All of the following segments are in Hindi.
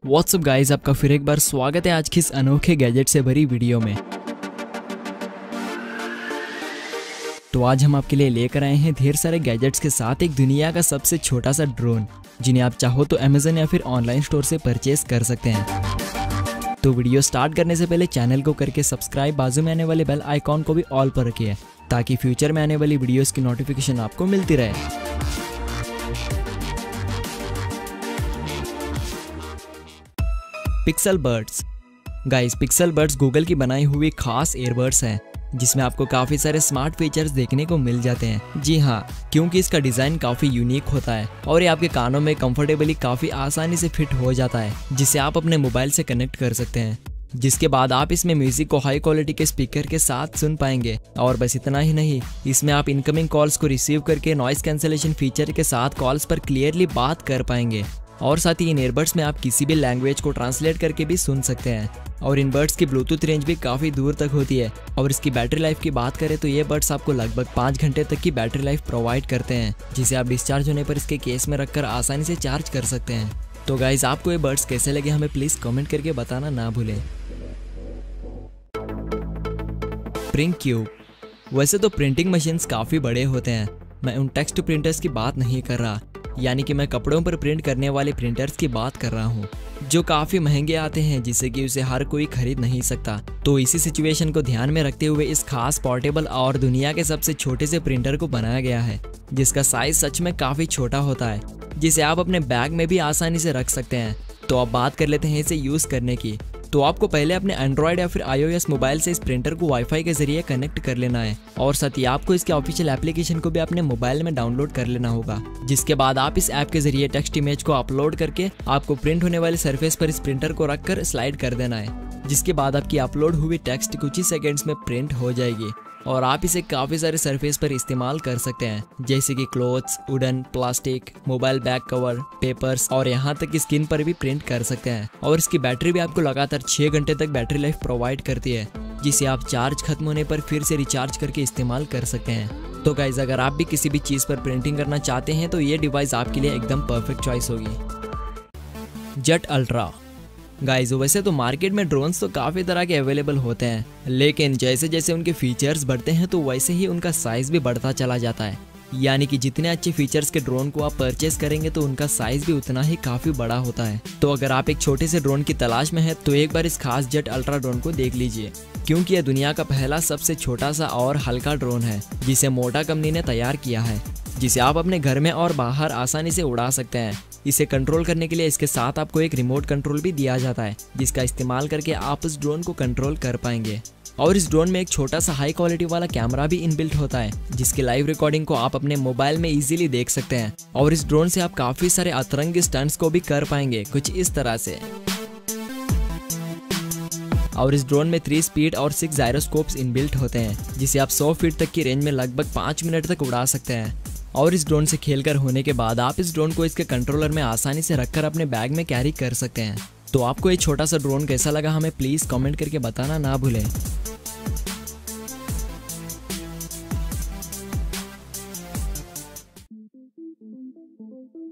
व्हाट्सअप गाइस, आपका फिर एक बार स्वागत है आज की इस अनोखे गैजेट से भरी वीडियो में। तो आज हम आपके लिए लेकर आए हैं ढेर सारे गैजेट्स के साथ एक दुनिया का सबसे छोटा सा ड्रोन, जिन्हें आप चाहो तो अमेज़न या फिर ऑनलाइन स्टोर से परचेस कर सकते हैं। तो वीडियो स्टार्ट करने से पहले चैनल को करके सब्सक्राइब, बाजू में आने वाले बेल आइकॉन को भी ऑल पर रखिए ताकि फ्यूचर में आने वाली वीडियोस की नोटिफिकेशन आपको मिलती रहे। Pixel birds guys, pixel birds Google की बनाई हुई खास एयरबड्स हैं जिसमें आपको काफ़ी सारे स्मार्ट फीचर्स देखने को मिल जाते हैं। जी हाँ, क्योंकि इसका डिज़ाइन काफ़ी यूनिक होता है और ये आपके कानों में कंफर्टेबली काफ़ी आसानी से फिट हो जाता है, जिसे आप अपने मोबाइल से कनेक्ट कर सकते हैं। जिसके बाद आप इसमें म्यूजिक को हाई क्वालिटी के स्पीकर के साथ सुन पाएंगे। और बस इतना ही नहीं, इसमें आप इनकमिंग कॉल्स को रिसीव करके नॉइस कैंसलेशन फीचर के साथ कॉल्स पर क्लियरली बात कर पाएंगे। और साथ ही इन ईयरबड्स में आप किसी भी लैंग्वेज को ट्रांसलेट करके भी सुन सकते हैं। और इन बड्स की ब्लूटूथ रेंज भी काफ़ी दूर तक होती है। और इसकी बैटरी लाइफ की बात करें तो ये बड्स आपको लगभग 5 घंटे तक की बैटरी लाइफ प्रोवाइड करते हैं, जिसे आप डिस्चार्ज होने पर इसके केस में रखकर आसानी से चार्ज कर सकते हैं। तो गाइज, आपको ये बड्स कैसे लगे हमें प्लीज़ कमेंट करके बताना ना भूलें। Print cube. वैसे तो प्रिंटिंग मशीन्स काफ़ी बड़े होते हैं, मैं उन टेक्स्ट प्रिंटर्स की बात नहीं कर रहा, यानी कि मैं कपड़ों पर प्रिंट करने वाले प्रिंटर्स की बात कर रहा हूँ, जो काफ़ी महंगे आते हैं जिससे कि उसे हर कोई खरीद नहीं सकता। तो इसी सिचुएशन को ध्यान में रखते हुए इस खास पोर्टेबल और दुनिया के सबसे छोटे से प्रिंटर को बनाया गया है, जिसका साइज सच में काफ़ी छोटा होता है, जिसे आप अपने बैग में भी आसानी से रख सकते हैं। तो अब बात कर लेते हैं इसे यूज़ करने की। तो आपको पहले अपने एंड्रॉयड या फिर iOS मोबाइल से इस प्रिंटर को वाईफाई के जरिए कनेक्ट कर लेना है और साथ ही आपको इसके ऑफिशियल एप्लीकेशन को भी अपने मोबाइल में डाउनलोड कर लेना होगा। जिसके बाद आप इस ऐप के जरिए टेक्स्ट इमेज को अपलोड करके आपको प्रिंट होने वाले सरफेस पर इस प्रिंटर को रखकर स्लाइड कर देना है, जिसके बाद आपकी अपलोड हुई टेक्स्ट कुछ ही सेकेंड्स में प्रिंट हो जाएगी। और आप इसे काफ़ी सारे सरफेस पर इस्तेमाल कर सकते हैं, जैसे कि clothes, wooden, plastic, mobile bag cover, papers और यहाँ तक कि स्किन पर भी प्रिंट कर सकते हैं। और इसकी बैटरी भी आपको लगातार 6 घंटे तक बैटरी लाइफ प्रोवाइड करती है, जिसे आप चार्ज खत्म होने पर फिर से रिचार्ज करके इस्तेमाल कर सकते हैं। तो गाइज, अगर आप भी किसी भी चीज़ पर प्रिंटिंग करना चाहते हैं तो ये डिवाइस आपके लिए एकदम परफेक्ट चॉइस होगी। Jet ultra. गाइज, वैसे तो मार्केट में ड्रोन्स तो काफ़ी तरह के अवेलेबल होते हैं, लेकिन जैसे जैसे उनके फीचर्स बढ़ते हैं तो वैसे ही उनका साइज़ भी बढ़ता चला जाता है। यानी कि जितने अच्छे फीचर्स के ड्रोन को आप परचेस करेंगे तो उनका साइज़ भी उतना ही काफ़ी बड़ा होता है। तो अगर आप एक छोटे से ड्रोन की तलाश में हैं तो एक बार इस खास जेट अल्ट्रा ड्रोन को देख लीजिए, क्योंकि यह दुनिया का पहला सबसे छोटा सा और हल्का ड्रोन है जिसे मोटा कंपनी ने तैयार किया है, जिसे आप अपने घर में और बाहर आसानी से उड़ा सकते हैं। इसे कंट्रोल करने के लिए इसके साथ आपको एक रिमोट कंट्रोल भी दिया जाता है, जिसका इस्तेमाल करके आप इस ड्रोन को कंट्रोल कर पाएंगे। और इस ड्रोन में एक छोटा सा हाई क्वालिटी वाला कैमरा भी इनबिल्ट होता है, जिसकी लाइव रिकॉर्डिंग को आप अपने मोबाइल में इजीली देख सकते हैं। और इस ड्रोन से आप काफ़ी सारे अतरंगी स्टंट्स को भी कर पाएंगे, कुछ इस तरह से। और इस ड्रोन में 3 स्पीड और 6 जायरोस्कोप्स इनबिल्ट होते हैं, जिसे आप 100 फीट तक की रेंज में लगभग 5 मिनट तक उड़ा सकते हैं। और इस ड्रोन से खेलकर होने के बाद आप इस ड्रोन को इसके कंट्रोलर में आसानी से रखकर अपने बैग में कैरी कर सकते हैं। तो आपको ये छोटा सा ड्रोन कैसा लगा हमें प्लीज़ कमेंट करके बताना ना भूलें।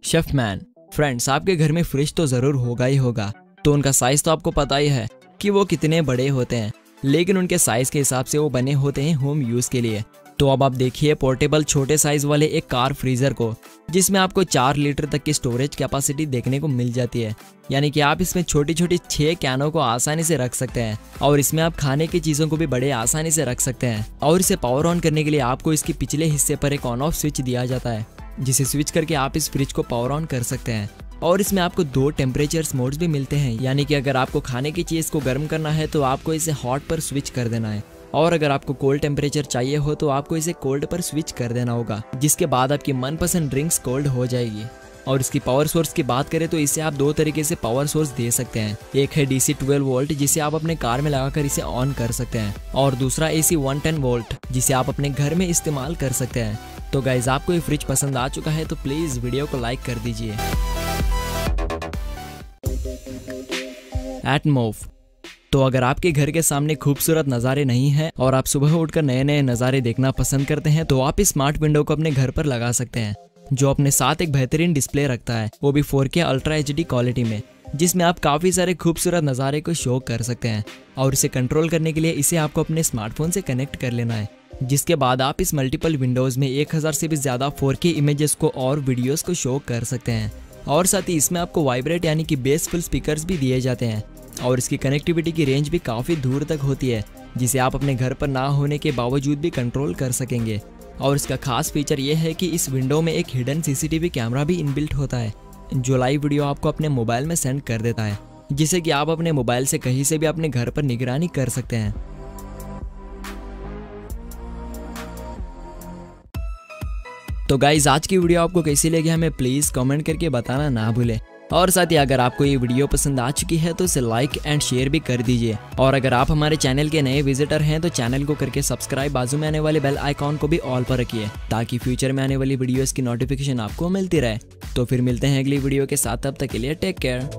शेफमैन। फ्रेंड्स, आपके घर में फ्रिज तो ज़रूर होगा ही होगा, तो उनका साइज़ तो आपको पता ही है कि वो कितने बड़े होते हैं, लेकिन उनके साइज़ के हिसाब से वो बने होते हैं होम यूज़ के लिए। तो अब आप देखिए पोर्टेबल छोटे साइज़ वाले एक कार फ्रीज़र को, जिसमें आपको 4 लीटर तक की स्टोरेज कैपेसिटी देखने को मिल जाती है। यानी कि आप इसमें छोटी छोटी 6 कैनों को आसानी से रख सकते हैं और इसमें आप खाने की चीज़ों को भी बड़े आसानी से रख सकते हैं। और इसे पावर ऑन करने के लिए आपको इसके पिछले हिस्से पर एक ऑन ऑफ स्विच दिया जाता है, जिसे स्विच करके आप इस फ्रिज को पावर ऑन कर सकते हैं। और इसमें आपको 2 टेम्परेचर्स मोड्स भी मिलते हैं, यानी कि अगर आपको खाने की चीज़ को गर्म करना है तो आपको इसे हॉट पर स्विच कर देना है, और अगर आपको कोल्ड टेम्परेचर चाहिए हो तो आपको इसे कोल्ड पर स्विच कर देना होगा, जिसके बाद आपकी मनपसंद ड्रिंक्स कोल्ड हो जाएगी। और इसकी पावर सोर्स की बात करें तो इसे आप 2 तरीके से पावर सोर्स दे सकते हैं। एक है DC 12 वोल्ट, जिसे आप अपने कार में लगाकर इसे ऑन कर सकते हैं, और दूसरा AC 110 वोल्ट, जिसे आप अपने घर में इस्तेमाल कर सकते हैं। तो गाइज, आपको ये फ्रिज पसंद आ चुका है तो प्लीज़ वीडियो को लाइक कर दीजिए। एटमॉफ। तो अगर आपके घर के सामने खूबसूरत नज़ारे नहीं हैं और आप सुबह उठकर नए नए नज़ारे देखना पसंद करते हैं तो आप इस स्मार्ट विंडो को अपने घर पर लगा सकते हैं, जो अपने साथ एक बेहतरीन डिस्प्ले रखता है, वो भी 4K अल्ट्रा HD क्वालिटी में। जिसमें आप काफ़ी सारे खूबसूरत नज़ारे को शो कर सकते हैं। और इसे कंट्रोल करने के लिए इसे आपको अपने स्मार्टफोन से कनेक्ट कर लेना है, जिसके बाद आप इस मल्टीपल विंडोज़ में 1000 से भी ज़्यादा 4K इमेजेस को और वीडियोस को शो कर सकते हैं। और साथ ही इसमें आपको वाइब्रेट यानी कि बेसफुल स्पीकर्स भी दिए जाते हैं और इसकी कनेक्टिविटी की रेंज भी काफ़ी दूर तक होती है, जिसे आप अपने घर पर ना होने के बावजूद भी कंट्रोल कर सकेंगे। और इसका खास फीचर ये है कि इस विंडो में एक हिडन CCTV कैमरा भी इनबिल्ट होता है, जो लाइव वीडियो आपको अपने मोबाइल में सेंड कर देता है, जिससे कि आप अपने मोबाइल से कहीं से भी अपने घर पर निगरानी कर सकते हैं। तो गाइज आज की वीडियो आपको कैसी लगी हमें प्लीज़ कमेंट करके बताना ना भूलें। और साथ ही अगर आपको ये वीडियो पसंद आ चुकी है तो इसे लाइक एंड शेयर भी कर दीजिए। और अगर आप हमारे चैनल के नए विजिटर हैं तो चैनल को करके सब्सक्राइब, बाजू में आने वाले बेल आइकॉन को भी ऑल पर रखिए, ताकि फ्यूचर में आने वाली वीडियोस की नोटिफिकेशन आपको मिलती रहे। तो फिर मिलते हैं अगली वीडियो के साथ, तब तक के लिए टेक केयर।